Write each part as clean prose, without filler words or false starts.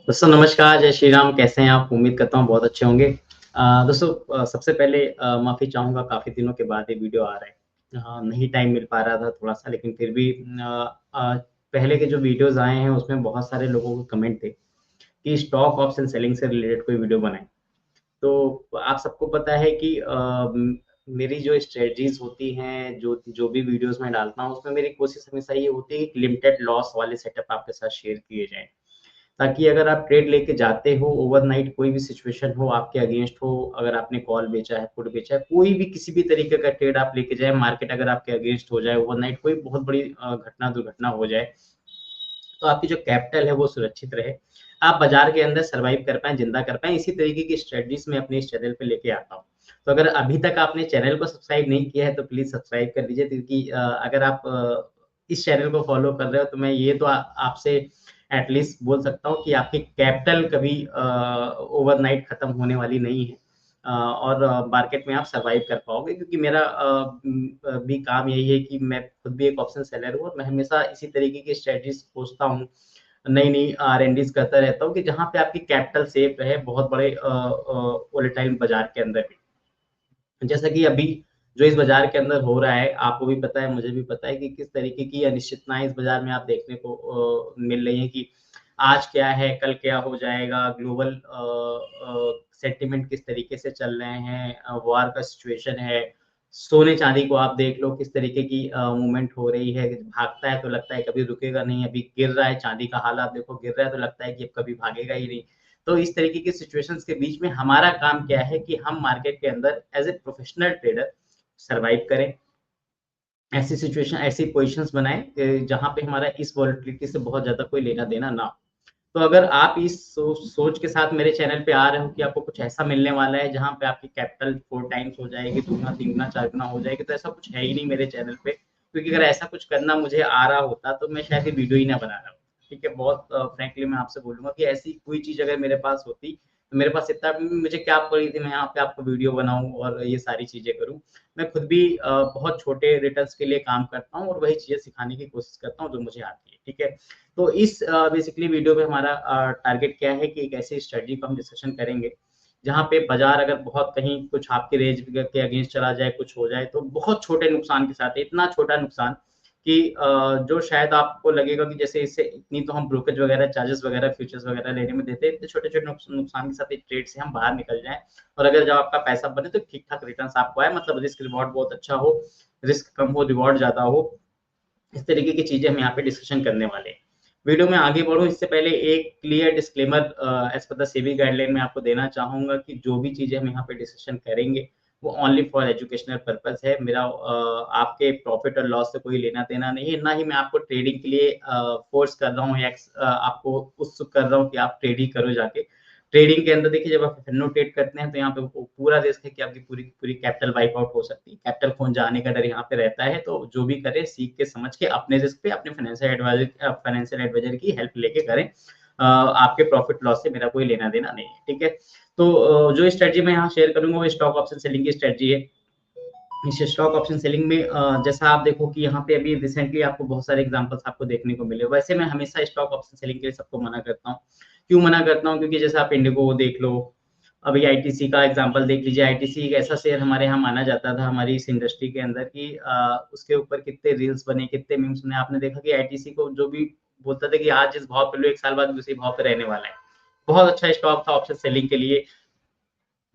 दोस्तों नमस्कार, जय श्री राम, कैसे हैं आप? उम्मीद करता हूँ बहुत अच्छे होंगे। दोस्तों सबसे पहले माफ़ी चाहूँगा काफ़ी दिनों के बाद ये वीडियो आ रहा है। नहीं टाइम मिल पा रहा था थोड़ा-सा लेकिन फिर भी पहले के जो वीडियोज़ आए हैं उसमें बहुत सारे लोगों के कमेंट थे कि स्टॉक ऑप्शन सेलिंग से रिलेटेड कोई वीडियो बनाएँ। तो आप सबको पता है कि मेरी जो स्ट्रैटेजीज़ होती हैं, जो जो भी वीडियोज़ मैं डालता हूँ उसमें मेरी कोशिश हमेशा ये होती है कि लिमिटेड लॉस वाले सेटअप आपके साथ शेयर किए जाएँ। ताकि अगर आप ट्रेड लेके जाते हो ओवरनाइट कोई भी सिचुएशन हो आपके अगेंस्ट हो, अगर आपने कॉल बेचा है, पुट बेचा है, कोई भी किसी भी तरीके का ट्रेड आप लेके जाएँ, मार्केट अगर आपके अगेंस्ट हो जाए, ओवरनाइट कोई बहुत बड़ी घटना दुर्घटना हो जाए, तो आपकी जो कैपिटल है वो सुरक्षित रहे। आप बाज़ार के अंदर सर्वाइव कर पाएँ, ज़िंदा कर पाएँ, इसी तरीके की स्ट्रेटजीज़ मैं अपने इस चैनल पे लेके आता हूँ। तो अगर अभी तक आपने चैनल को सब्सक्राइब नहीं किया है तो प्लीज़ सब्सक्राइब कर लीजिए क्योंकि अगर आप इस चैनल को फ़ॉलो कर रहे हो तो मैं ये तो आपसे एट लीस्ट बोल सकता हूँ कि आपकी कैपिटल कभी ओवरनाइट खत्म होने वाली नहीं है। और मार्केट में आप सर्वाइव कर पाओगे क्योंकि मेरा भी काम यही है कि मैं खुद भी एक ऑप्शन सेलर हूँ और मैं हमेशा इसी तरीके की स्ट्रेटजीज़ खोजता हूँ। नई-नई आर-एन-डीज़ करता रहता हूँ कि जहाँ पे आपकी कैपिटल सेफ रहे बहुत बड़े वोलेटाइल बाज़ार के अंदर भी। जैसा कि अभी जो इस बाज़ार के अंदर हो रहा है, आपको भी पता है, मुझे भी पता है कि किस तरीके की अनिश्चितताएँ इस बाज़ार में आप देखने को मिल रही हैं कि आज क्या है, कल क्या हो जाएगा, ग्लोबल सेंटिमेंट किस तरीके से चल रहे हैं, वॉर का सिचुएशन है, सोने-चांदी को आप देख लो किस तरीके की मूवमेंट हो रही है, भागता है तो लगता है कभी रुकेगा नहीं, अभी गिर रहा है, चाँदी का हाल आप देखो गिर रहा है तो लगता है कि अब कभी भागेगा ही नहीं। तो इस तरीके की सिचुएशंस के बीच में हमारा काम क्या है कि हम मार्केट के अंदर as a professional trader survive करें। ऐसी सिचुएशन ऐसी पोज़ीशंस बनाएँ जहाँ पे हमारा इस वॉलेटिलिटी से बहुत ज़्यादा कोई लेना-देना ना हो। तो अगर आप इस सोच के साथ मेरे चैनल पे आ रहे हो कि आपको कुछ ऐसा मिलने वाला है जहाँ पे आपकी कैपिटल 4 टाइम्स हो जाएगी, दुगना, तिगुना, चारगुना हो जाएगी, तो ऐसा कुछ है ही नहीं मेरे चैनल पे। क्योंकि अगर ऐसा कुछ करना मुझे आ रहा होता तो मैं शायद ये वीडियो ही ना बना रहा होता। ठीक है? बहुत फ्रैंकली मैं आपसे बोलूँगा कि ऐसी कोई चीज़ अगर मेरे पास होती, तो मेरे पास इतना मुझे क्या पड़ी थी मैं यहाँ पे आपको वीडियो बनाऊँ और ये सारी चीज़ें करूँ। मैं खुद भी बहुत छोटे रिटर्न्स के लिए काम करता हूँ और वही चीज़ें सिखाने की कोशिश करता हूँ जो मुझे आती है। ठीक है? तो इस बेसिकली वीडियो में हमारा टारगेट क्या है कि एक ऐसी स्ट्रेटजी को हम डिस्कशन करेंगे, जहाँ पे बाज़ार अगर बहुत कहीं कुछ आपके रेंज के अगेंस्ट चला जाए, कुछ हो जाए, तो बहुत छोटे नुकसान के साथ, इतना छोटा नुकसान कि जो शायद आपको लगेगा कि जैसे इससे इतनी तो हम ब्रोकरेज वगैरह, चार्जेस वगैरह, फ्यूचर्स वगैरह लेने में देते हैं, इतने छोटे-छोटे नुकसान के साथ एक ट्रेड से हम बाहर निकल जाएँ और अगर जब आपका पैसा बने तो ठीक-ठाक रिटर्न्स आपको आए, मतलब रिस्क रिवॉर्ड बहुत अच्छा हो, रिस्क कम हो, रिवॉर्ड ज़्यादा हो। इस तरीके की चीज़ें हम यहाँ पे डिस्कशन करने वाले हैं। वीडियो में आगे बढ़ूँ इससे पहले एक clear disclaimer as per the SEBI guideline मैं आपको देना चाहूँगा कि जो भी चीज़ें हम यहाँ पे डिस्कशन करेंगे, वो ओनली फॉर एजुकेशनल पर्पज़ है। मेरा आपके प्रॉफ़िट और लॉस से कोई लेना-देना नहीं है, ना ही मैं आपको ट्रेडिंग के लिए फ़ोर्स कर रहा हूँ या आपको उत्सुक कर रहा हूँ कि आप ट्रेड ही करो जाके। ट्रेडिंग के अंदर देखिए जब आप एफ-एन-ओ ट्रेड करते हैं तो यहाँ पे पूरा रिस्क है कि आपकी पूरी की पूरी कैपिटल वाइप आउट हो सकती है। कैपिटल खो जाने का डर यहाँ पे रहता है, तो जो भी करें सीख के समझ के अपने रिस्क पे अपने फाइनेंशियल एडवाइज़र की हेल्प लेके करें। आपके प्रॉफिट लॉस से मेरा कोई लेना-देना नहीं है, ठीक है? तो जो स्ट्रैटेजी मैं यहाँ शेयर करूँगा वो स्टॉक ऑप्शन सेलिंग की स्ट्रैटेजी है। इस स्टॉक ऑप्शन सेलिंग में जैसा आप देखो कि यहाँ पे अभी रिसेंटली आपको बहुत सारे एग्जांपल्स आपको देखने को मिले। वैसे मैं हमेशा स्टॉक ऑप्शन सेलिंग के लिए सबको मना करता हूँ। क्यों मना करता हूँ? क्योंकि जैसे आप इंडिगो को देख लो, अभी आईटीसी का एग्जांपल देख लीजिए। आईटीसी एक ऐसा शेयर हमारे यहाँ माना जाता था हमारी इस इंडस्ट्री के अंदर कि उसके ऊपर कितने रील्स बने, कितने मीम्स बने। आपने देखा कि आईटीसी को जो भी बोलता था कि आज इस भाव पे लो, 1 साल बाद भी उसी भाव पे रहने वाला है। बहुत अच्छा स्टॉक था ऑप्शन सेलिंग के लिए।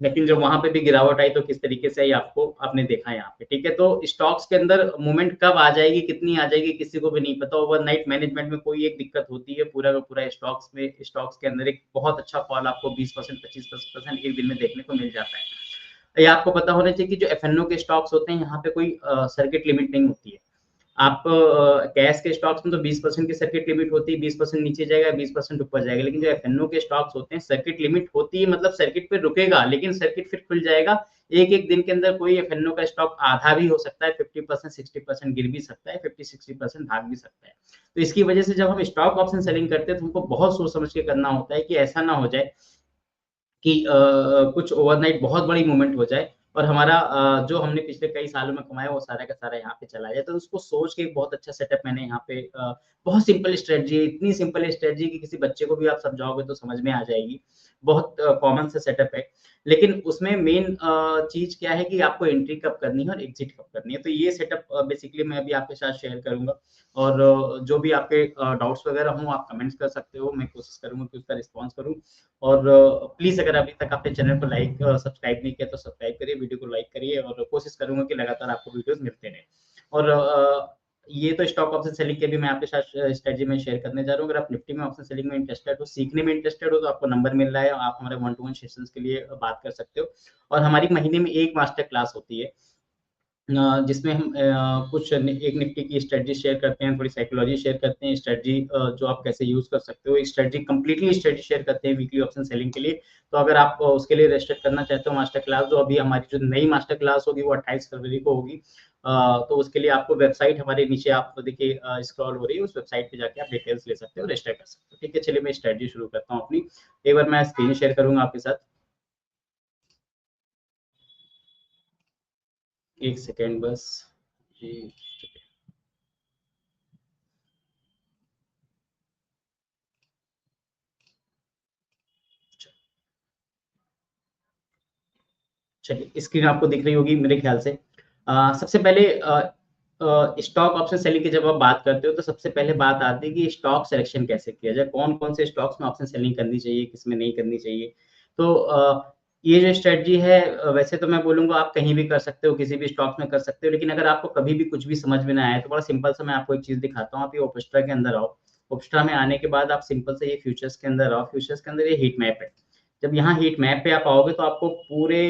लेकिन जब वहाँ पे भी गिरावट आई तो किस तरीके से आई आपको आपने देखा यहाँ पे, ठीक है? तो स्टॉक्स के अंदर मूवमेंट कब आ जाएगी, कितनी आ जाएगी किसी को भी नहीं पता। ओवरनाइट मैनेजमेंट में कोई एक दिक्कत होती है, पूरा का पूरा स्टॉक्स के अंदर एक बहुत अच्छा फॉल आपको 20% 25% एक दिन में देखने को मिल जाता है। ये आपको पता होना चाहिए कि जो एफ-एन-ओ के स्टॉक्स होते हैं, यहाँ पे कोई सर्किट लिमिट नहीं होती है। आप कैश के स्टॉक्स में तो 20% की सर्किट लिमिट होती है, 20% नीचे जाएगा, 20% ऊपर जाएगा। लेकिन जो एफ-एन-ओ के स्टॉक्स होते हैं, सर्किट लिमिट होती है मतलब सर्किट पे रुकेगा, लेकिन सर्किट फिर खुल जाएगा। एक-एक दिन के अंदर कोई एफ-एन-ओ का स्टॉक आधा भी हो सकता है, 50% 60% गिर भी सकता है, 50-60% भाग भी सकता है। तो इसकी वजह से जब हम स्टॉक ऑप्शन सेलिंग करते हैं, तो हमको बहुत सोच समझ के करना होता है कि ऐसा ना हो जाए कि कुछ ओवरनाइट बहुत बड़ी मूवमेंट हो जाए और हमारा जो हमने पिछले कई सालों में कमाया वो सारा का सारा यहाँ पे चला जाए। तो उसको सोच के एक बहुत अच्छा सेटअप मैंने यहाँ पे बहुत सिंपल स्ट्रेटजी है, इतनी सिंपल स्ट्रेटजी कि किसी बच्चे को भी आप समझाओगे तो समझ में आ जाएगी। बहुत कॉमन सा सेटअप है। लेकिन उसमें मेन चीज़ क्या है कि आपको एंट्री कब करनी है और एग्ज़िट कब करनी है। तो ये सेटअप बेसिकली मैं अभी आपके साथ शेयर करूँगा और जो भी आपके डाउट्स वगैरह हों आप कमेंट्स कर सकते हो। मैं कोशिश करूँगा कि उसका रिस्पॉन्स करूँ और प्लीज़ अगर अभी तक आपने चैनल को सब्सक्राइब नहीं किया तो सब्सक्राइब करिए, वीडियो को लाइक करिए और कोशिश करूँगा कि लगातार आपको वीडियोज़ मिलते रहें। और ये तो स्टॉक ऑप्शन सेलिंग के भी मैं आपके साथ स्ट्रेटजी में शेयर करने जा रहा हूँ। अगर आप निफ्टी में ऑप्शन सेलिंग में इंटरेस्टेड हो, सीखने में इंटरेस्टेड हो तो आपको नंबर मिल रहा है, आप हमारे वन टू वन सेशंस के लिए बात कर सकते हो। और हमारी महीने में 1 मास्टर क्लास होती है जिसमें हम कुछ एक निफ्टी की स्ट्रेटजी शेयर करते हैं, थोड़ी साइकोलॉजी शेयर करते हैं, स्ट्रेटजी जो आप कैसे यूज़ कर सकते हो, स्ट्रेटजी कंप्लीटली स्ट्रेटजी शेयर करते हैं वीकली ऑप्शन सेलिंग के लिए। तो अगर आप उसके लिए रजिस्टर करना चाहते हो मास्टर क्लास जो अभी हमारी जो नई मास्टर क्लास होगी वो 28 फरवरी को होगी। तो उसके लिए आपको वेबसाइट हमारे नीचे आप देखिए स्क्रॉल हो रही है, उस वेबसाइट पे जाके आप डिटेल्स ले सकते हो, रजिस्टर कर सकते हो। ठीक है, चलिए मैं स्ट्रेटजी शुरू करता हूँ अपनी। एक बार मैं स्क्रीन शेयर करूँगा आपके साथ। 1 सेकंड बस। जी। चलिए, स्क्रीन आपको दिख रही होगी मेरे ख्याल से। सबसे पहले स्टॉक ऑप्शन सेलिंग की जब आप बात करते हो, तो सबसे पहले बात आती है कि स्टॉक सिलेक्शन कैसे किया जाए, कौन-कौन से स्टॉक्स में ऑप्शन सेलिंग करनी चाहिए, किसमें नहीं करनी चाहिए। तो ये जो स्ट्रैटेजी है वैसे तो मैं बोलूँगा आप कहीं भी कर सकते हो, किसी भी स्टॉक में कर सकते हो, लेकिन अगर आपको कभी भी कुछ भी समझ में ना आए, तो बड़ा सिंपल सा मैं आपको एक चीज़ दिखाता हूँ। आप ये ओपेस्ट्रा के अंदर आओ, ओपेस्ट्रा में आने के बाद आप सिंपल से ये फ्यूचर्स के अंदर आओ, फ्यूचर्स के अंदर ये हीट मैप है। जब यहाँ हीट मैप पे आप आओगे तो आपको पूरे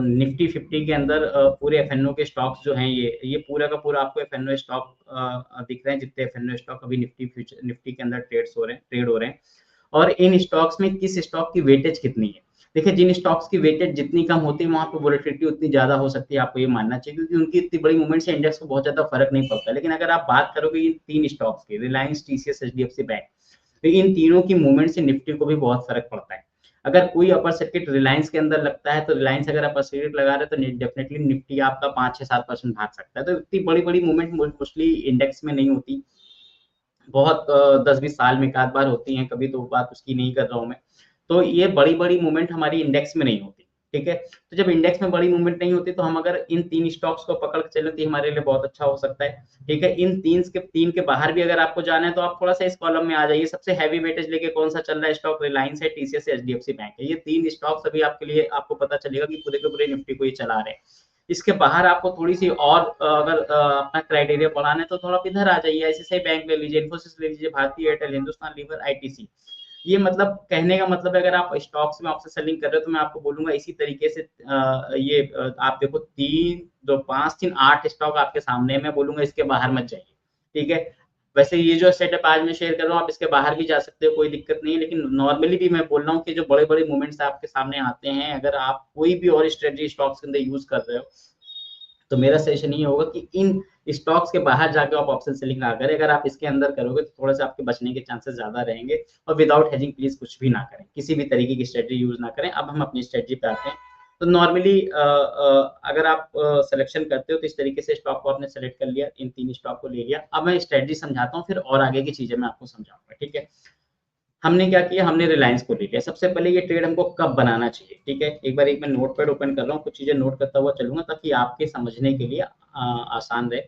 निफ्टी 50 के अंदर पूरे एफएनओ के स्टॉक्स जो हैं ये पूरा का पूरा आपको एफएनओ स्टॉक दिख रहे हैं जितने एफएनओ स्टॉक अभी निफ्टी के अंदर ट्रेड हो रहे हैं और इन स्टॉक्स में किस स्टॉक की वेटेज कितनी है। देखिए जिन स्टॉक्स की वेटेज जितनी कम होती है वहाँ पे वोलेटिलिटी उतनी ज़्यादा हो सकती है, आपको ये मानना चाहिए क्योंकि उनकी इतनी बड़ी मूवमेंट से इंडेक्स को बहुत ज़्यादा फ़र्क नहीं पड़ता। लेकिन अगर आप बात करोगे इन 3 स्टॉक्स की रिलायंस, टीसीएस, एचडीएफसी बैंक, तो इन तीनों की मूवमेंट से निफ्टी को भी बहुत फ़र्क पड़ता है। अगर कोई अपर सर्किट रिलायंस के अंदर लगता है तो रिलायंस अगर अपर सर्किट लगा रहे हैं तो डेफिनेटली निफ्टी आपका 5-6-7% भाग सकता है। तो इतनी बड़ी-बड़ी मूवमेंट मोस्टली इंडेक्स में नहीं होती। बहुत 10-20 साल में एक आध बार होती हैं, कभी तो बात उसकी नहीं कर रहा हूँ मैं। तो ये बड़ी-बड़ी मूवमेंट हमारी इंडेक्स में नहीं होती, ठीक है? तो जब इंडेक्स में बड़ी मूवमेंट नहीं होती तो हम अगर इन 3 स्टॉक्स को पकड़ के चलें तो ये हमारे लिए बहुत अच्छा हो सकता है, ठीक है? इन 3 के बाहर भी अगर आपको जाना है तो आप थोड़ा-सा इस कॉलम में आ जाइए। सबसे हेवी वेटेज लेके कौन-सा चल रहा है स्टॉक रिलायंस है, टीसीएस है, एचडीएफसी बैंक है। ये 3 स्टॉक्स अभी आपके लिए आपको पता चलेगा कि पूरे के पूरे निफ्टी को ये चला रहे हैं। इसके बाहर आपको थोड़ी-सी और अगर अपना क्राइटेरिया बढ़ाना है तो थोड़ा आप इधर आ जाइए, आईसीआईसीआई बैंक ले लीजिए, इन्फोसिस ले लीजिए, भारतीय एयरटेल, हिंदुस्तान लीवर, आईटीसी। ये मतलब कहने का मतलब है अगर आप स्टॉक्स में ऑप्शन सेलिंग कर रहे हो तो मैं आपको बोलूँगा इसी तरीके से आप देखो 3 2 5 3 8 स्टॉक आपके सामने है, मैं बोलूँगा इसके बाहर मत जाइए, ठीक है? वैसे ये जो सेटअप आज मैं शेयर कर रहा हूँ आप इसके बाहर भी जा सकते हो, कोई दिक्कत नहीं है, लेकिन नॉर्मली भी मैं बोल रहा हूँ कि जो बड़े-बड़े मूवमेंट्स आपके सामने आते हैं, अगर आप कोई भी और स्ट्रेटजी स्टॉक्स के अंदर यूज़ कर रहे हो तो मेरा सजेशन ये होगा कि इन स्टॉक्स के बाहर जाके आप ऑप्शन सेलिंग ना करें। अगर आप इसके अंदर करोगे तो थोड़ा-सा आपके बचने के चांसेस ज़्यादा रहेंगे और विदाउट हेजिंग प्लीज़ कुछ भी ना करें। किसी भी तरीके की स्ट्रैटेजी यूज़ ना करें। अब हम अपनी स्ट्रैटेजी पे आते हैं। तो नॉर्मली अगर आप सिलेक्शन करते हो तो इस तरीके से स्टॉक को आपने सेलेक्ट कर लिया, इन 3 स्टॉक को ले लिया। अब मैं स्ट्रैटेजी समझाता हूँ फिर और आगे की चीज़ें मैं आपको समझाऊँगा, ठीक है? हमने क्या किया, हमने रिलायंस को ले लिया। सबसे पहले ये ट्रेड हमको कब बनाना चाहिए, ठीक है? एक मैं नोटपैड ओपन कर रहा हूँ, कुछ चीज़ें नोट करता हुआ चलूँगा ताकि आपके समझने के लिए आसान रहे।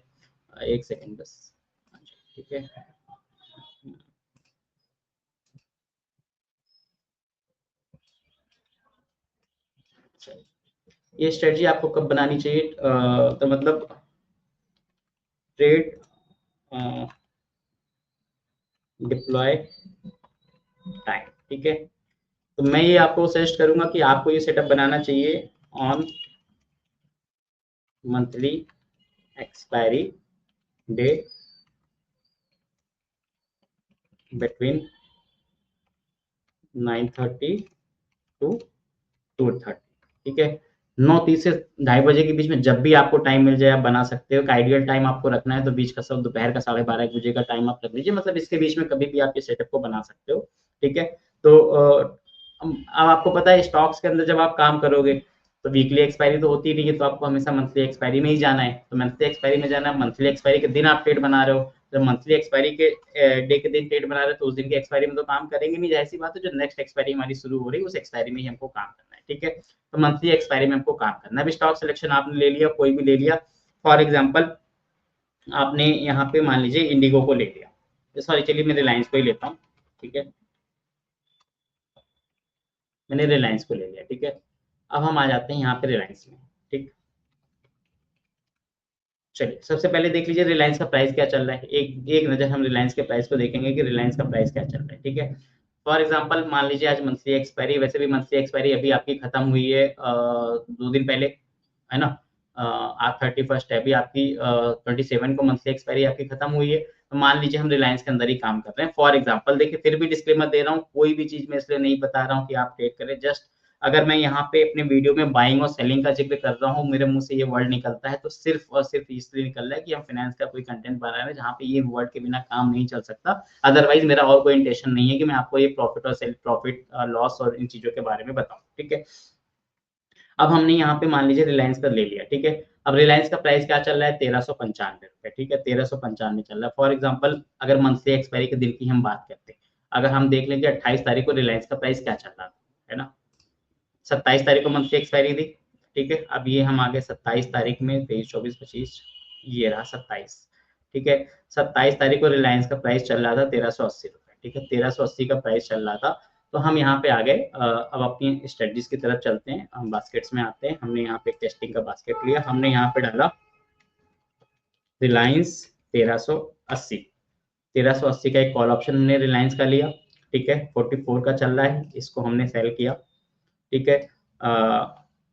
1 सेकंड बस। हाँ जी, ठीक है। चलिए, ये स्ट्रैटेजी आपको कब बनानी चाहिए तो मतलब ट्रेड अ, डिप्लॉय टाइम, ठीक है? तो मैं ये आपको सजेस्ट करूँगा कि आपको ये सेटअप बनाना चाहिए on monthly expiry day between 9:30 to 2:30, ठीक है? 9:30 से 2:30 के बीच में जब भी आपको टाइम मिल जाए आप बना सकते हो। एक आइडियल टाइम आपको रखना है तो बीच का सब दोपहर का 12:30 बजे का टाइम आप रख लीजिए, मतलब इसके बीच में कभी भी आप ये सेटअप को बना सकते हो, ठीक है? तो अब आपको पता है स्टॉक्स के अंदर जब आप काम करोगे तो वीकली एक्सपायरी तो होती नहीं है, तो आपको हमेशा मंथली एक्सपायरी में ही जाना है। तो मंथली एक्सपायरी में जाना है, मंथली एक्सपायरी के दिन आप ट्रेड बना रहे हो, जब मंथली एक्सपायरी के डे के दिन ट्रेड बना रहे हो तो उस दिन की एक्सपायरी में तो काम करेंगे नहीं, जाहिर सी बात है। जो नेक्स्ट एक्सपायरी हमारी शुरू हो रही है उस एक्सपायरी में ही हमको काम करना है, ठीक है। तो मंथली एक्सपायरी में हमको काम करना है। अभी स्टॉक सिलेक्शन आपने ले लिया, कोई भी ले लिया, फॉर एग्जाम्पल आपने यहाँ पे मान लीजिए इंडिगो को ले लिया, सॉरी चलिए मैं रिलायंस को ही लेता हूँ, ठीक है। मैंने रिलायंस को ले लिया, ठीक है। अब हम आ जाते हैं यहाँ पे रिलायंस में, ठीक। चलिए सबसे पहले देख लीजिए रिलायंस का प्राइस क्या चल रहा है। एक एक नज़र हम रिलायंस के प्राइस को देखेंगे कि रिलायंस का प्राइस क्या चल रहा है, ठीक है। फॉर एग्जांपल मान लीजिए आज मंथली एक्सपायरी, वैसे भी मंथली एक्सपायरी अभी आपकी खत्म हुई है 2 दिन पहले, है ना। आज 31 है, अभी आपकी 27 को मंथली एक्सपायरी आपकी खत्म हुई है। तो मान लीजिए हम रिलायंस के अंदर ही काम कर रहे हैं फॉर एग्जांपल। देखिए फिर भी डिस्क्लेमर दे रहा हूँ, कोई भी चीज़ मैं इसलिए नहीं बता रहा हूँ कि आप ट्रेड करें। जस्ट अगर मैं यहाँ पे अपने वीडियो में बाइंग और सेलिंग का जिक्र कर रहा हूँ, मेरे मुंह से ये वर्ड निकलता है तो सिर्फ और सिर्फ इसलिए निकल रहा है कि हम फाइनेंस का कोई कंटेंट बना रहे हैं जहाँ पे ये वर्ड के बिना काम नहीं चल सकता। अदरवाइज मेरा और कोई इंटेंशन नहीं है कि मैं आपको ये प्रॉफिट और सेल प्रॉफिट लॉस और इन चीजों के बारे में बताऊं, ठीक है। अब हमने यहाँ पे मान लीजिए रिलायंस का ले लिया, ठीक है। अब रिलायंस का प्राइस क्या चल रहा है, 1395 रुपए, ठीक है। 1395 चल रहा है। फॉर एग्जाम्पल अगर मंथली एक्सपायरी के दिन की हम बात करते हैं, अगर हम देख लेंगे 28 तारीख को रिलायंस का प्राइस क्या चल रहा है ना। 27 तारीख को मंथली एक्सपायरी थी, ठीक है। अब ये हम आगे 27 तारीख में 23 24 25, ये रहा 27, ठीक है। 27 तारीख को रिलायंस का प्राइस चल रहा था 1380 रुपए, ठीक है। 1380 का प्राइस चल रहा था। तो हम यहाँ पे आ गए। अब अपनी स्ट्रेटजीज की तरफ चलते हैं, हम बास्केट्स में आते हैं। हमने यहाँ पे टेस्टिंग का बास्केट लिया, हमने यहाँ पे डाला रिलायंस 1380। 1380 का एक कॉल ऑप्शन हमने रिलायंस का लिया, ठीक है। 44 का चल रहा है, इसको हमने सेल किया, ठीक है।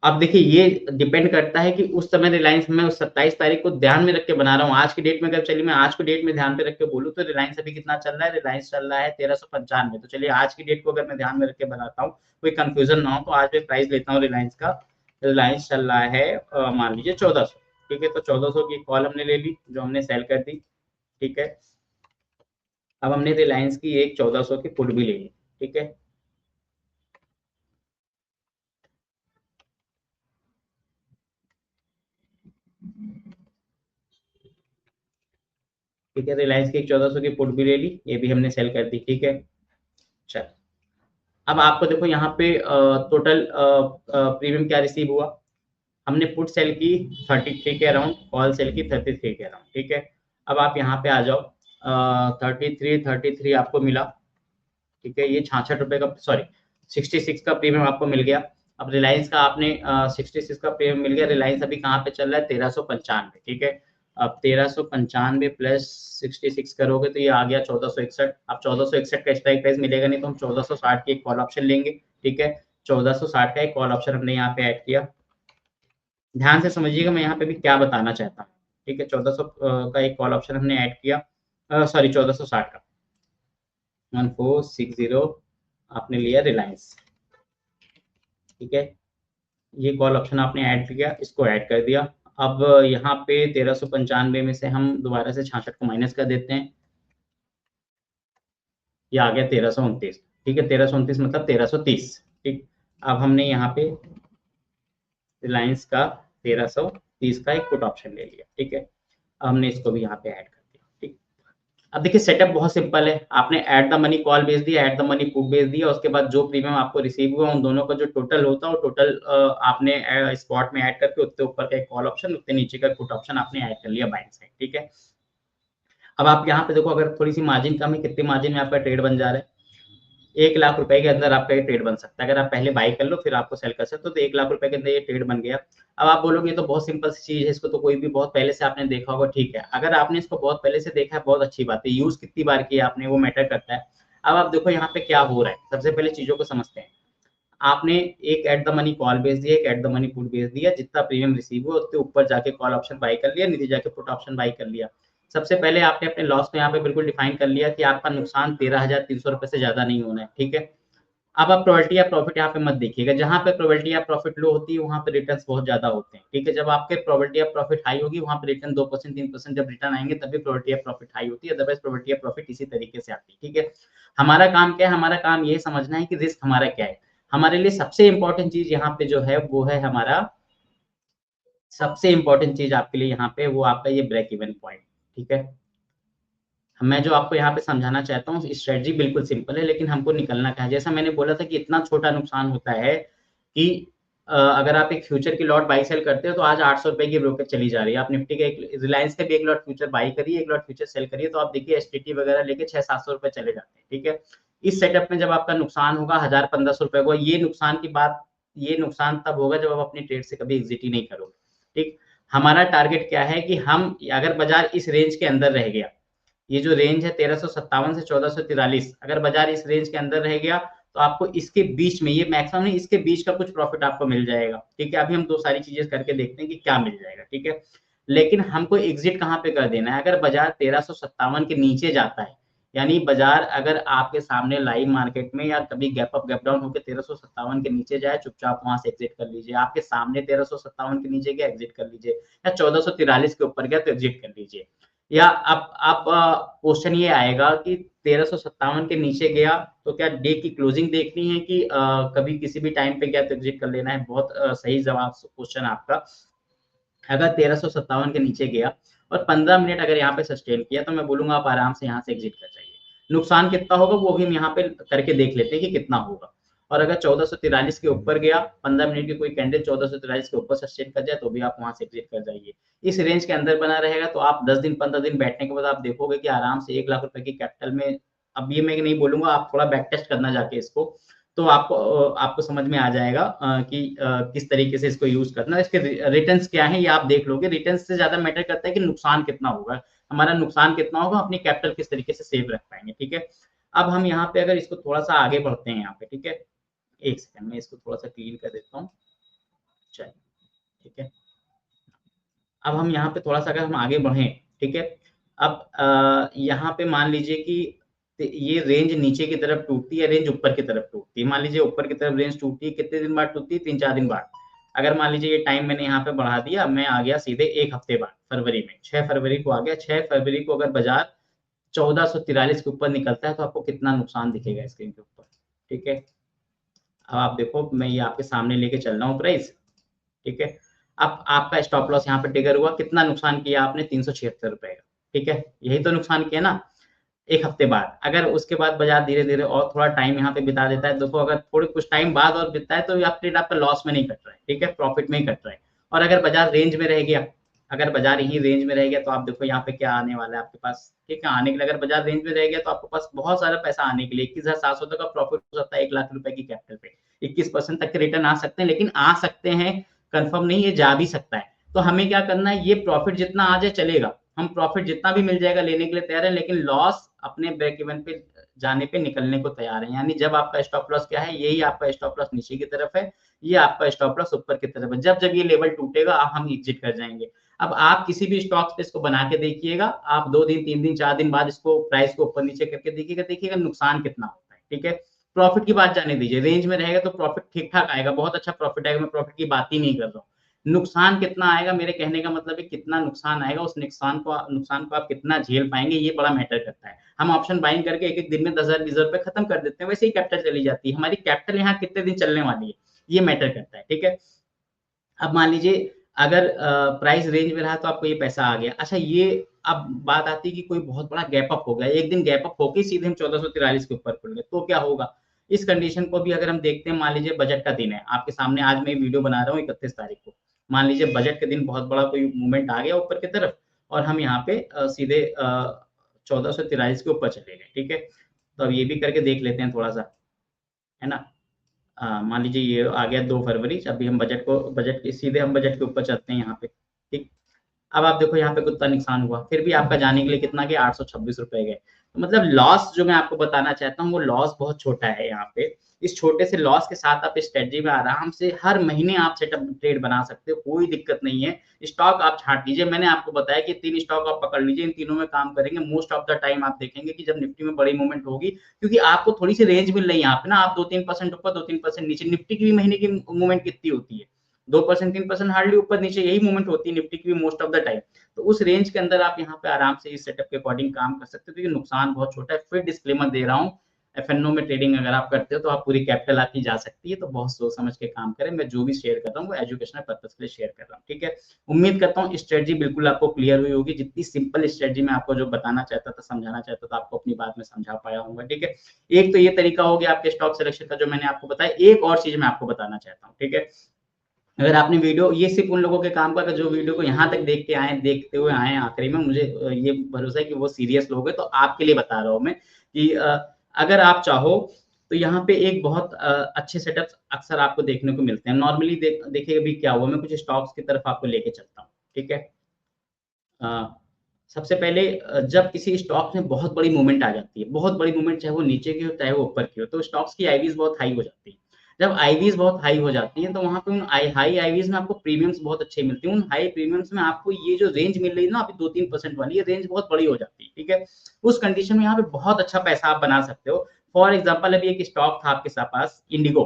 अब देखिए ये डिपेंड करता है कि उस समय रिलायंस में उस 27 तारीख को ध्यान में रख के बना रहा हूँ। आज की डेट में अगर चलिए मैं आज को डेट में ध्यान पे रख के बोलूँ तो रिलायंस अभी कितना चल रहा है, रिलायंस चल रहा है 1395। तो चलिए आज की डेट को अगर मैं ध्यान में रख के बनाता हूँ, कोई कंफ्यूजन ना हो, तो आज मैं प्राइस लेता हूँ रिलायंस का। रिलायंस चल रहा है मान लीजिए 1400, ठीक है। तो 1400 की कॉल हमने ले ली जो हमने सेल कर दी, ठीक है। अब हमने रिलायंस की एक 1400 की पुट भी ले ली, ठीक है। ठीक है, रिलायंस की एक 1400 की पुट भी ले ली, ये भी हमने सेल कर दी, ठीक है। चल अब आपको देखो यहाँ पे टोटल प्रीमियम क्या रिसीव हुआ। हमने पुट सेल की 33 के अराउंड, कॉल सेल की 33 के अराउंड, ठीक है। अब आप यहाँ पे आ जाओ, 33 आपको मिला, ठीक है। ये 66 रुपए का, सॉरी 66 का प्रीमियम आपको मिल गया। अब रिलायंस का आपने 66 का प्रीमियम मिल गया। रिलायंस अभी कहाँ पे चल रहा है, 1395, ठीक है। अब 1395 प्लस 66 करोगे तो ये आ गया 1461। अब 1461 का स्ट्राइक प्राइस मिलेगा नहीं, तो हम 1460 की एक कॉल ऑप्शन लेंगे, ठीक है। 1460 का एक कॉल ऑप्शन हमने यहाँ पे ऐड किया। ध्यान से समझिएगा मैं यहाँ पे भी क्या बताना चाहता हूँ, ठीक है। 1400 का एक कॉल ऑप्शन हमने ऐड किया, सॉरी 1460 का, 1460 आपने लिया रिलायंस, ठीक है। ये कॉल ऑप्शन आपने ऐड किया, इसको ऐड कर दिया। अब यहाँ पे 1395 में से हम दोबारा से 66 को माइनस कर देते हैं, ये आ गया 1329, ठीक है। 1329 मतलब 1330, ठीक। अब हमने यहाँ पे रिलायंस का 1330 का एक पुट ऑप्शन ले लिया, ठीक है। अब हमने इसको भी यहाँ पे ऐड कर दिया, ठीक। अब देखिए सेटअप बहुत सिंपल है, आपने एट द मनी कॉल भेज दिया, एट द मनी पुट भेज दिया, उसके बाद जो प्रीमियम आपको रिसीव हुआ उन दोनों का जो टोटल होता है वो टोटल आपने स्पॉट में ऐड करके उतने ऊपर का एक कॉल ऑप्शन, उतने नीचे का पुट ऑप्शन आपने ऐड कर लिया बाइंग साइड, ठीक है। अब आप यहाँ पे देखो अगर थोड़ी सी मार्जिन कम है, कितनी मार्जिन में आपका ट्रेड बन जा रहा है, 1 लाख रुपए के अंदर आपका ये ट्रेड बन सकता है। अगर आप पहले बाई कर लो फिर आपको सेल कर सकते हो, तो 1 लाख रुपए के अंदर ये ट्रेड बन गया। अब आप बोलोगे तो बहुत सिंपल सी चीज है, इसको तो कोई भी बहुत पहले से आपने देखा होगा, ठीक है। अगर आपने इसको बहुत पहले से देखा है बहुत अच्छी बात है, यूज कितनी बार किया आपने वो मैटर करता है। अब आप देखो यहाँ पे क्या हो रहा है, सबसे पहले चीजों को समझते हैं। आपने एक एट द मनी कॉल भेज दिया, एक एट द मनी पुट भेज दिया, जितना प्रीमियम रिसीव हुआ उसके ऊपर जाके कॉल ऑप्शन बाई कर लिया, नीचे जाके पुट ऑप्शन बाई कर लिया। सबसे पहले आपने अपने लॉस को यहाँ पे बिल्कुल डिफाइन कर लिया कि आपका नुकसान 13,300 रुपए से ज्यादा नहीं होना है, ठीक है। अब आप प्रोबेबिलिटी या प्रॉफिट यहाँ पे मत देखिएगा, जहाँ पे प्रोबेबिलिटी या प्रॉफिट लो होती है वहाँ पे रिटर्न्स बहुत ज्यादा होते हैं, ठीक है। जब आपके प्रोबेबिलिटी या प्रॉफिट हाई होगी वहाँ पे रिटर्न 2% 3% जब रिटर्न आएंगे तभी प्रोबेबिलिटी या प्रॉफिट हाई होती है, अदरवाइज प्रोबेबिलिटी या प्रॉफिट इसी तरीके से आती है, ठीक है। हमारा काम क्या है, हमारा काम ये समझना है कि रिस्क हमारा क्या है। हमारे लिए सबसे इम्पोर्टेंट चीज यहाँ पे जो है वो है हमारा, सबसे इम्पोर्टेंट चीज आपके लिए यहाँ पे वो आपका ये ब्रेक इवन पॉइंट, ठीक है। मैं जो आपको यहाँ पे समझाना चाहता हूँ, स्ट्रेटजी बिल्कुल सिंपल है, लेकिन हमको निकलना क्या है। जैसा मैंने बोला था कि इतना छोटा नुकसान होता है कि अगर आप एक फ्यूचर की लॉट बाई सेल करते हो तो आज 800 रुपए की ब्रोकर चली जा रही है। आप निफ्टी का एक रिलायंस का भी एक लॉट फ्यूचर बाई करिए, एक लॉट फ्यूचर सेल करिए, तो आप देखिए एसटीटी वगैरह लेके 600-700 रुपए चले जाते हैं, ठीक है। इस सेटअप में जब आपका नुकसान होगा 1000-1500 रुपए को, ये नुकसान की बात, ये नुकसान तब होगा जब आप अपनी ट्रेड से कभी एग्जिट ही नहीं करोगे, ठीक। हमारा टारगेट क्या है कि हम, अगर बाजार इस रेंज के अंदर रह गया, ये जो रेंज है 1357 से 1443, अगर बाजार इस रेंज के अंदर रह गया तो आपको इसके बीच में, ये मैक्सिमम नहीं, इसके बीच का कुछ प्रॉफिट आपको मिल जाएगा, ठीक है। अभी हम दो सारी चीजें करके देखते हैं कि क्या मिल जाएगा, ठीक है। लेकिन हमको एग्जिट कहाँ पे कर देना है, अगर बाजार 1357 के नीचे जाता है, यानी बाजार अगर आपके सामने लाइव मार्केट में या कभी गैप अप गैप डाउन होकर 1357 के नीचे जाए, चुपचाप वहां से एग्जिट कर लीजिए। आपके सामने 1357 के नीचे गया, एग्जिट कर लीजिए, या 1443 के ऊपर गया तो एग्जिट कर लीजिए। या आप क्वेश्चन ये आएगा कि 1357 के नीचे गया तो क्या डे की क्लोजिंग देखनी है कि कभी किसी भी टाइम पे गया तो एग्जिट कर लेना है। बहुत सही जवाब क्वेश्चन आपका। अगर 1357 के नीचे गया और 15 मिनट अगर यहाँ पे सस्टेन किया तो मैं बोलूंगा आप आराम से यहाँ से एग्जिट कर जाइए। नुकसान कितना होगा वो भी हम यहाँ पे करके देख लेते हैं कि कितना होगा। और अगर 1443 के ऊपर गया, 15 मिनट की कोई कैंडल 1443 के ऊपर सस्टेन कर जाए तो भी आप वहां से एग्जिट कर जाइए। इस रेंज के अंदर बना रहेगा तो आप 10 दिन 15 दिन बैठने के बाद आप देखोगे कि आराम से 1 लाख रुपए की कैपिटल में, अब ये मैं नहीं बोलूंगा, आप थोड़ा बैक टेस्ट करना जाके इसको, तो आपको समझ में आ जाएगा कि किस तरीके से इसको यूज करना है। इसके रिटर्न्स क्या है ये आप देख लोगे। रिटर्न्स से ज्यादा मैटर करता है कि नुकसान कितना होगा, हमारा नुकसान कितना होगा, अपनी कैपिटल किस तरीके से सेव रख पाएंगे, ठीक है। अब हम यहाँ पे अगर इसको थोड़ा सा आगे बढ़ते हैं यहाँ पे, ठीक है, एक सेकंड में इसको थोड़ा सा क्लीन कर देता हूँ, चलिए, ठीक है। अब हम यहाँ पे थोड़ा सा अगर हम आगे बढ़े, ठीक है, अब यहाँ पे मान लीजिए कि ये रेंज नीचे की तरफ टूटती है, रेंज ऊपर की तरफ टूटती है। मान लीजिए ऊपर की तरफ रेंज टूटती है, कितने दिन बाद टूटती है, 3-4 दिन बाद। अगर मान लीजिए ये टाइम मैंने यहाँ पे बढ़ा दिया, मैं आ गया सीधे 1 हफ्ते बाद, फरवरी में 6 फरवरी को आ गया। 6 फरवरी को अगर बाजार 1443 के ऊपर निकलता है तो आपको कितना नुकसान दिखेगा स्क्रीन के ऊपर, ठीक है। अब आप देखो, मैं ये आपके सामने लेके चल रहा हूँ प्राइस, ठीक है। अब आपका स्टॉप लॉस यहाँ पे ट्रिगर हुआ, कितना नुकसान किया आपने, 376 रुपए का, ठीक है। यही तो नुकसान किया ना 1 हफ्ते बाद। अगर उसके बाद बाजार धीरे धीरे और थोड़ा टाइम यहाँ पे बिता देता है, देखो अगर थोड़े कुछ टाइम बाद और बितता है तो ट्रेड आपका लॉस में नहीं कट रहा है, ठीक है, प्रॉफिट में ही कट रहा है। और अगर बाजार रेंज में रह गया, अगर बाजार यही रेंज में रह गया तो आप देखो यहाँ पे क्या आने वाला है आपके पास, ठीक है। आने के लिए अगर बाजार रेंज में रह गया तो आपके पास बहुत सारा पैसा आने के लिए 21,700 तक का प्रॉफिट हो सकता है 1 लाख रुपए की कैपिटल पे। 21% तक के रिटर्न आ सकते हैं, लेकिन आ सकते हैं, कंफर्म नहीं, ये जा भी सकता है। तो हमें क्या करना है, ये प्रॉफिट जितना आ जाए चलेगा, हम प्रॉफिट जितना भी मिल जाएगा लेने के लिए तैयार है, लेकिन लॉस अपने ब्रेक इवन पे जाने पे निकलने को तैयार है। यानी जब आपका स्टॉप लॉस क्या है, यही आपका स्टॉप लॉस नीचे की तरफ है, ये आपका स्टॉप लॉस ऊपर की तरफ है। जब जब ये लेवल टूटेगा हम एग्जिट कर जाएंगे। अब आप किसी भी स्टॉक्स पे इसको बना के देखिएगा, आप 2 दिन 3 दिन 4 दिन बाद इसको प्राइस को ऊपर नीचे करके देखिएगा, देखिएगा नुकसान कितना होता है, ठीक है। प्रॉफिट की बात जाने दीजिए, रेंज में रहेगा तो प्रॉफिट ठीक ठाक आएगा, बहुत अच्छा प्रॉफिट आएगा, मैं प्रॉफिट की बात ही नहीं कर रहा हूँ। नुकसान कितना आएगा, मेरे कहने का मतलब है कितना नुकसान आएगा, उस नुकसान को आप कितना झेल पाएंगे, ये बड़ा मैटर करता है। हम ऑप्शन बाइंग करके एक एक दिन में 10,000 20,000 रुपए खत्म कर देते हैं, वैसे ही कैपिटल चली जाती है। हमारी कैपिटल यहाँ कितने दिन चलने वाली है, ये मैटर करता है, ठीक है। अब मान लीजिए अगर प्राइस रेंज में रहा तो आपको ये पैसा आ गया। अच्छा, ये अब बात आती है कि कोई बहुत बड़ा गैप अप हो गया, एक दिन गैप अप होके सीधे हम 1443 के ऊपर खुल गए तो क्या होगा। इस कंडीशन को भी अगर हम देखते हैं, मान लीजिए बजट का दिन है आपके सामने, आज मैं वीडियो बना रहा हूँ 31 तारीख को, मान लीजिए बजट के दिन बहुत बड़ा कोई मूवमेंट आ गया ऊपर की तरफ और हम यहाँ पे सीधे 1443 के ऊपर चले गए, ठीक है। तो अब ये भी करके देख लेते हैं थोड़ा सा, है ना। मान लीजिए ये आ गया 2 फरवरी, अभी हम बजट के सीधे हम बजट के ऊपर चलते हैं यहाँ पे, ठीक। अब आप देखो यहाँ पे कितना नुकसान हुआ, फिर भी आपका जाने के लिए कितना गया, 826 रुपए गए। तो मतलब लॉस जो मैं आपको बताना चाहता हूँ वो लॉस बहुत छोटा है यहाँ पे। इस छोटे से लॉस के साथ आप स्ट्रेटजी में आराम से हर महीने आप सेटअप ट्रेड बना सकते हो, कोई दिक्कत नहीं है। स्टॉक आप छांट लीजिए, मैंने आपको बताया कि 3 स्टॉक आप पकड़ लीजिए, इन तीनों में काम करेंगे। मोस्ट ऑफ द टाइम आप देखेंगे कि जब निफ्टी में बड़ी मूवमेंट होगी, क्योंकि आपको थोड़ी सी रेंज मिल रही है यहाँ पे ना, आप 2-3% ऊपर 2-3% नीचे। निफ्टी की भी महीने की मूवमेंट कितनी होती है, 2% 3% हार्डली ऊपर नीचे यही मूवमेंट होती है निफ्टी की भी मोस्ट ऑफ द टाइम। तो उस रेंज के अंदर आप यहाँ पे आराम से इस सेटअप के अकॉर्डिंग काम कर सकते हो, क्योंकि नुकसान बहुत छोटा है। फिर डिस्क्लेमर दे रहा हूँ, एफएनओ में ट्रेडिंग अगर आप करते हो तो आप पूरी कैपिटल आपकी जा सकती है, तो बहुत सोच समझ के काम करें। मैं जो भी शेयर कर रहा हूँ वो एजुकेशनल पर्पज के लिए शेयर कर रहा हूँ, ठीक है। उम्मीद करता हूँ स्ट्रेटजी बिल्कुल आपको क्लियर हुई होगी। जितनी सिंपल स्ट्रेटजी मैं आपको जो बताना चाहता था, समझाना चाहता था, आपको अपनी बात में समझा पाया हूँ, ठीक है। एक तो ये तरीका हो गया आपके स्टॉक सिलेक्शन का जो मैंने आपको बताया। एक और चीज मैं आपको बताना चाहता हूँ, ठीक है। अगर आपने वीडियो, ये सिर्फ उन लोगों के काम का जो वीडियो को यहाँ तक देख के आए, देखते हुए आए आखिरी में, मुझे ये भरोसा है कि वो सीरियस लोग हैं। तो आपके लिए बता रहा हूँ मैं कि अगर आप चाहो तो यहाँ पे एक बहुत अच्छे सेटअप्स अक्सर आपको देखने को मिलते हैं। नॉर्मली देखिए अभी क्या हुआ, मैं कुछ स्टॉक्स की तरफ आपको लेके चलता हूँ, ठीक है। अ, सबसे पहले जब किसी स्टॉक में बहुत बड़ी मूवमेंट आ जाती है, बहुत बड़ी मूवमेंट, चाहे वो नीचे की हो चाहे वो ऊपर की हो, तो स्टॉक्स की आईवीज़ बहुत हाई हो जाती है। जब आईवीज़ बहुत हाई हो जाती हैं, तो वहाँ पे उन हाई आईवीज़ में आपको प्रीमियम्स बहुत अच्छे मिलते हैं। उन हाई प्रीमियम्स में आपको ये जो रेंज मिल रही है ना अभी 2-3% वाली, ये रेंज बहुत बड़ी हो जाती है, ठीक है। उस कंडीशन में यहाँ पे बहुत अच्छा पैसा आप बना सकते हो। फॉर एग्ज़ाम्पल अभी एक स्टॉक था आपके पास, इंडिगो।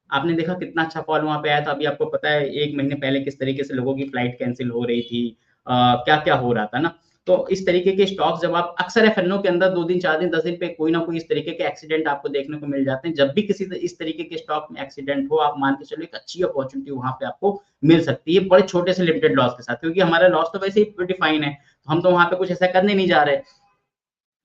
आपने देखा कितना अच्छा फॉल वहाँ पे आया था। अभी आपको पता है 1 महीने पहले किस तरीके से लोगों की फ्लाइट कैंसल हो रही थी, क्या-क्या हो रहा था ना। तो इस तरीके के स्टॉक्स जब आप अक्सर एफएनओ के अंदर 2 दिन, 4 दिन, 10 दिन पे कोई ना कोई इस तरीके के एक्सीडेंट आपको देखने को मिल जाते हैं। जब भी किसी इस तरीके के स्टॉक में एक्सीडेंट हो, आप मान के चलो एक अच्छी अपॉर्चुनिटी वहाँ पे आपको मिल सकती है, बड़े छोटे से लिमिटेड लॉस के साथ, क्योंकि हमारा लॉस तो वैसे ही डिफाइन है। हम तो वहाँ पे कुछ ऐसा करने नहीं जा रहे।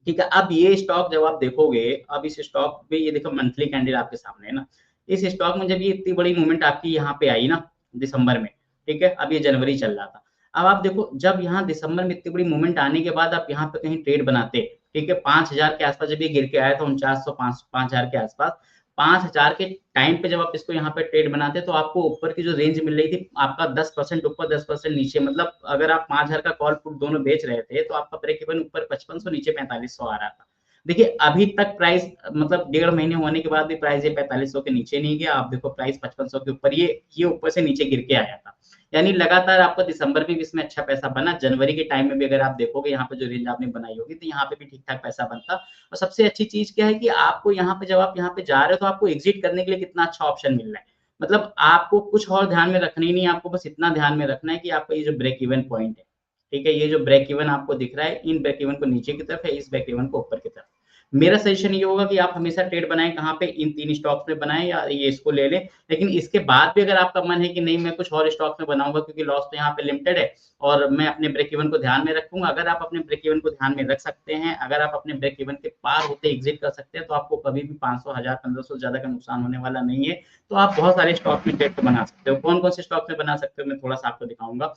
ठीक है, अब ये स्टॉक जब आप देखोगे, अब इस स्टॉक पे ये देखो मंथली कैंडल आपके सामने है ना। इस स्टॉक में जब ये इतनी बड़ी मूवमेंट आपकी यहाँ पे आई ना दिसंबर में, ठीक है, अब ये जनवरी चल रहा था। अब आप देखो जब यहाँ दिसंबर में इतनी बड़ी मूवमेंट आने के बाद आप यहाँ पे कहीं ट्रेड बनाते, ठीक है, 5000 के आसपास जब ये गिर के आया था, 4900 5000 के आसपास, 5000 के टाइम पे जब आप इसको यहाँ पे ट्रेड बनाते तो आपको ऊपर की जो रेंज मिल रही थी, आपका 10% ऊपर 10% नीचे, मतलब अगर आप 5000 का कॉल पुट दोनों बेच रहे थे तो आपका ब्रेक इवन ऊपर 5500, नीचे 4500 आ रहा था। देखिए अभी तक प्राइस, मतलब 1.5 महीने होने के बाद भी प्राइस ये 4500 के नीचे नहीं गया। आप देखो प्राइस 5500 के ऊपर, ये ऊपर से नीचे गिर के आया था। यानी लगातार आपको दिसंबर में भी इसमें अच्छा पैसा बना। जनवरी के टाइम में भी अगर आप देखोगे यहाँ पे जो रेंज आपने बनाई होगी तो यहाँ पे भी ठीक-ठाक पैसा बनता। और सबसे अच्छी चीज़ क्या है कि आपको यहाँ पे जब आप यहाँ पे जा रहे हो तो आपको एग्ज़िट करने के लिए कितना अच्छा ऑप्शन मिल रहा है। मतलब आपको कुछ और ध्यान में रखना ही नहीं है, आपको बस इतना ध्यान में रखना है कि आपका ये जो ब्रेक इवन पॉइंट है, ठीक है? ये जो ब्रेक इवन आपको दिख रहा है, इन ब्रेक इवन को नीचे की तरफ है, इस ब्रेक इवन को ऊपर की तरफ। मेरा सजेशन ये होगा कि आप हमेशा ट्रेड बनाएँ कहाँ पे, इन 3 स्टॉक्स में बनाएँ या ये इसको ले लें। लेकिन इसके बाद भी अगर आपका मन है कि नहीं मैं कुछ और स्टॉक्स में बनाऊँगा क्योंकि लॉस तो यहाँ पे लिमिटेड है और मैं अपने ब्रेक इवन को ध्यान में रखूँगा। अगर आप अपने ब्रेक इवन को ध्यान में रख सकते हैं, अगर आप अपने ब्रेक इवन के पार होते एग्ज़िट कर सकते हैं, तो आपको कभी भी 500, 1000, 1500 से ज़्यादा का नुकसान होने वाला नहीं है। तो आप बहुत सारे स्टॉक में ट्रेड तो बना सकते हो। कौन-कौन से स्टॉक में बना सकते हो, मैं थोड़ा-सा आपको दिखाऊँगा।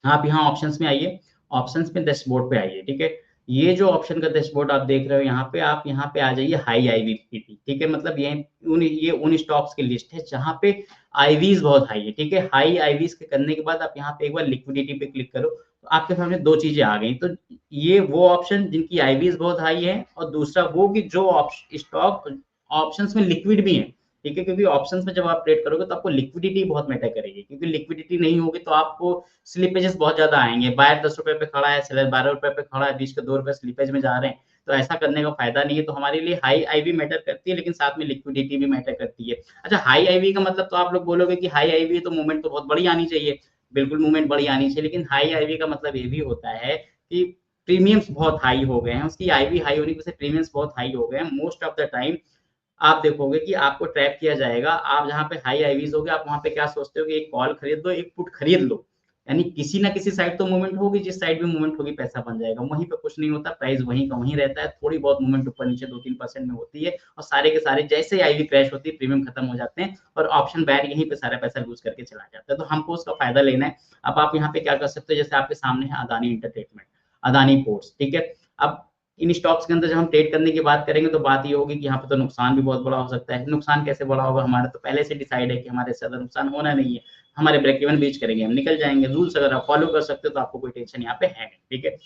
आप यहाँ ऑप्शंस में आइए, ऑप्शंस में डैशबोर्ड पे आइए, ठीक है? ये जो ऑप्शन का डैशबोर्ड आप देख रहे हो यहाँ पे, आप यहाँ पे आ जाइए हाई आईवीपीटी, ठीक है? मतलब ये उन स्टॉक्स की लिस्ट है जहाँ पे आईवीज़ बहुत हाई है, ठीक है? हाई आईवीज़ के करने के बाद आप यहाँ पे एक बार लिक्विडिटी पे क्लिक करो, तो आपके सामने 2 चीज़ें आ गई। तो ये वो ऑप्शन जिनकी आईवीज़ बहुत हाई है और दूसरा वो कि जो स्टॉक ऑप्शंस में लिक्विड भी हैं, ठीक है? क्योंकि ऑप्शंस में जब आप ट्रेड करोगे तो आपको लिक्विडिटी बहुत मैटर करेगी, क्योंकि लिक्विडिटी नहीं होगी तो आपको स्लिपेजेस बहुत ज़्यादा आएँगे। बायर ₹10 पे खड़ा है, सेलर ₹12 पे खड़ा है, बीच के ₹2 स्लिपेज में जा रहे हैं, तो ऐसा करने का फ़ायदा नहीं है। तो हमारे लिए हाई आईवी मैटर करती है, लेकिन साथ में लिक्विडिटी भी मैटर करती है। अच्छा, हाई आईवी का मतलब तो आप लोग बोलोगे कि हाई आईवी है तो मूवमेंट तो बहुत बड़ी आनी चाहिए। बिल्कुल मूवमेंट बड़ी आनी चाहिए, लेकिन हाई आईवी का मतलब ये भी होता है कि प्रीमियम्स बहुत हाई हो गए हैं। उसकी आईवी हाई होने की वजह से प्रीमियम्स बहुत हाई हो गए हैं। मोस्ट ऑफ द टाइम आप देखोगे कि आपको ट्रैप किया जाएगा। आप जहाँ पे हाई आईवीज़ होगे, आप वहाँ पे क्या सोचते हो कि एक कॉल खरीद लो, एक पुट खरीद लो। यानी किसी ना किसी साइड तो मूवमेंट होगी, जिस साइड भी मूवमेंट होगी पैसा बन जाएगा। वहीं पे कुछ नहीं होता, प्राइस वहीं का वहीं रहता है। थोड़ी बहुत मूवमेंट ऊपर-नीचे 2-3% में होती है और सारे के सारे जैसे ही आईवी क्रैश होती है, प्रीमियम खत्म हो जाते हैं और ऑप्शन बायर यहीं पे सारा पैसा लूज़ करके चला जाता है। तो हमको उसका फ़ायदा लेना है। अब आप यहाँ पे क्या कर सकते हो, जैसे आपके सामने है अदानी एंटरटेनमेंट, अदानी पोर्ट्स, ठीक है? अब इन स्टॉक्स के अंदर जब हम ट्रेड करने की बात करेंगे तो बात ये होगी कि यहाँ पे तो नुकसान भी बहुत बड़ा हो सकता है। नुकसान कैसे बड़ा होगा, हमारा तो पहले से डिसाइड है कि हमारे से ज़्यादा नुकसान होना नहीं है। हमारे ब्रेक इवन रीच करेंगे, हम निकल जाएँगे। रूल्स अगर आप फॉलो कर सकते हो तो आपको कोई टेंशन यहाँ पे है नहीं, ठीक है?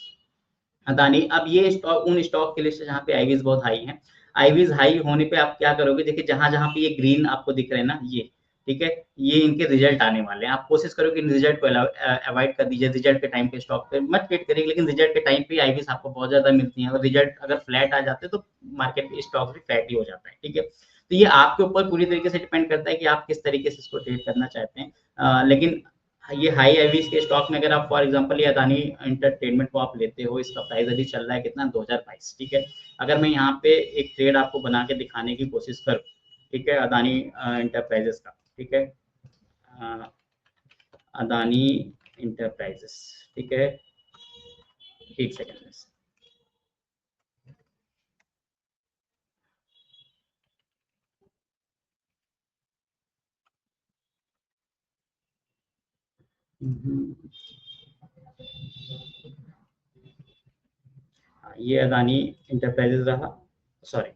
अदानी, अब ये स्टॉक उन स्टॉक की लिस्ट है जहाँ पे आईवीज़ बहुत हाई हैं। आईवीज़ हाई होने पे आप क्या करोगे, देखिए जहाँ-जहाँ पे ये ग्रीन आपको दिख रहे हैं ना ये, ठीक है? ये इनके रिज़ल्ट आने वाले हैं। आप कोशिश करो कि इन रिज़ल्ट को अवॉइड कर दीजिए। रिज़ल्ट के टाइम पे स्टॉक पे मत ट्रेड करिए, लेकिन रिज़ल्ट के टाइम पे आईवीज़ आपको बहुत ज़्यादा मिलती हैं और रिज़ल्ट अगर फ्लैट आ जाते हैं तो मार्केट में स्टॉक भी फ्लैट ही हो जाता है, ठीक है? तो ये आपके ऊपर पूरी तरीके से डिपेंड करता है कि आप किस तरीके से इसको ट्रेड करना चाहते हैं। लेकिन ये हाई एवीज के स्टॉक में अगर आप फॉर एग्जांपल ये अदानी एंटरटेनमेंट को आप लेते हो, इसका प्राइस अभी चल रहा है कितना 2022, ठीक है। अगर मैं यहाँ पे एक ट्रेड आपको बना के दिखाने की कोशिश करूँ, ठीक है, अदानी एंटरप्राइजेस का, ठीक है, अ, अदानी इंटरप्राइजेस, ठीक है, एक सेकेंड। ये अदानी इंटरप्राइजेस रहा, सॉरी,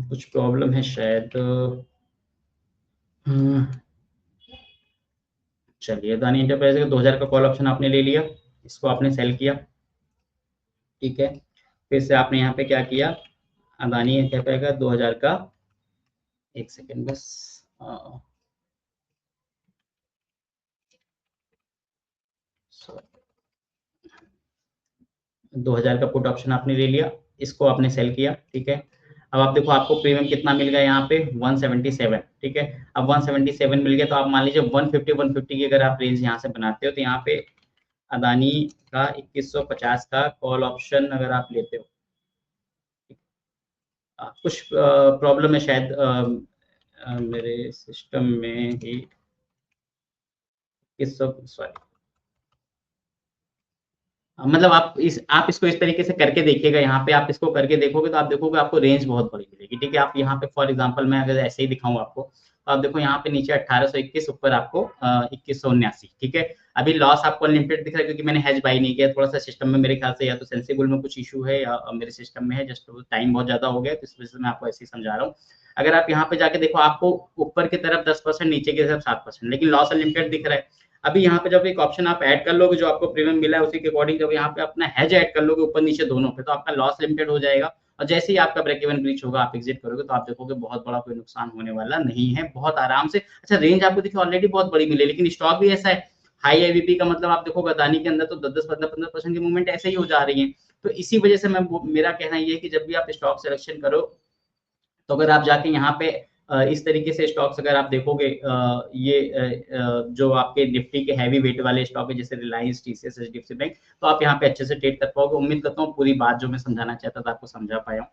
कुछ प्रॉब्लम है शायद। हम्म, चलिए, अदानी इंटरप्राइजेस का 2000 का कॉल ऑप्शन आपने ले लिया, इसको आपने सेल किया, ठीक है। फिर से आपने यहाँ पे क्या किया, अदानी इंटरप्राइजेस का 2000 का, एक सेकेंड बस, 2000 का पुट ऑप्शन आपने ले लिया, इसको आपने सेल किया, ठीक है। अब आप देखो आपको प्रीमियम कितना मिल गया यहाँ पे 177, ठीक है। अब 177 मिल गया तो आप मान लीजिए 150 की अगर आप रेंज यहाँ से बनाते हो तो यहाँ पे अदानी का 2150 का कॉल ऑप्शन अगर आप लेते हो, कुछ प्रॉब्लम है शायद मेरे सिस्टम में ही, 2100, सॉरी, मतलब आप इसको इस तरीके से करके देखिएगा, यहाँ पे आप इसको करके देखोगे तो आप देखोगे आपको रेंज बहुत बड़ी मिलेगी, ठीक है। आप यहाँ पे फॉर एग्जांपल मैं अगर ऐसे ही दिखाऊं आपको, तो आप देखो यहाँ पे नीचे 1821, ऊपर आपको 2179, ठीक है। अभी लॉस आपको अनलिमिटेड दिख रहा है क्योंकि मैंने हैज बाई नहीं किया, थोड़ा सा सिस्टम में मेरे ख्याल से या तो सेंसिबल में कुछ इशू है या मेरे सिस्टम में है, जस्ट टाइम बहुत ज्यादा हो गया तो इस वजह से मैं आपको ऐसे ही समझा रहा हूँ। अगर आप यहाँ पे जाके देखो आपको ऊपर की तरफ 10%, नीचे की तरफ 7%, लेकिन लॉस अनलिमिटेड दिख रहा है। अभी यहाँ पे जब एक ऑप्शन आप ऐड कर लोगे जो आपको प्रीमियम मिला है उसी के अकॉर्डिंग, जब यहाँ पे अपना हेज ऐड कर लोगे ऊपर नीचे दोनों पे, तो आपका लॉस लिमिटेड हो जाएगा। और जैसे ही आपका ब्रेक इवन ब्रीच होगा, आप एग्जिट करोगे तो आप देखोगे बहुत बड़ा कोई नुकसान होने वाला नहीं है, बहुत आराम से। अच्छा, रेंज आपको देखिए ऑलरेडी बहुत बड़ी मिली, लेकिन स्टॉक भी ऐसा है हाई एवीपी का, मतलब आप देखोगे अदानी के अंदर तो 10-10, 15-15% की मूवमेंट ऐसे ही हो जा रही है। तो इसी वजह से मैं मेरा कहना ये है कि जब भी आप स्टॉक सिलेक्शन करो, तो अगर आप जाके यहाँ पे इस तरीके से स्टॉक्स अगर आप देखोगे, ये जो आपके निफ्टी के हैवी वेट वाले स्टॉक है जैसे रिलायंस, टीसीएस, एचडीएफसी बैंक, तो आप यहाँ पे अच्छे से ट्रेड कर पाओगे। उम्मीद करता हूँ पूरी बात जो मैं समझाना चाहता था आपको समझा पाया हूँ।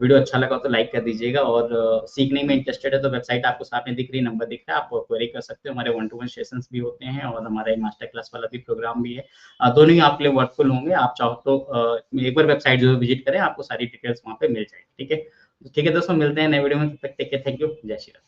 वीडियो अच्छा लगा तो लाइक कर दीजिएगा, और सीखने में इंटरेस्टेड है तो वेबसाइट आपको सामने दिख रही, नंबर दिख रहा है, आप क्वेरी कर सकते हो। हमारे 1-to-1 सेशंस भी होते हैं और हमारा मास्टर क्लास वाला भी प्रोग्राम भी है। दोनों ही आपके लिए वर्कफुल होंगे। आप चाहो तो एक बार वेबसाइट जो विजिट करें, आपको सारी डिटेल्स वहाँ पे मिल जाएगी, ठीक है। ठीक है दोस्तों, मिलते हैं नए वीडियो में, तब तक टेक केयर, थैंक यू, जय श्री राम।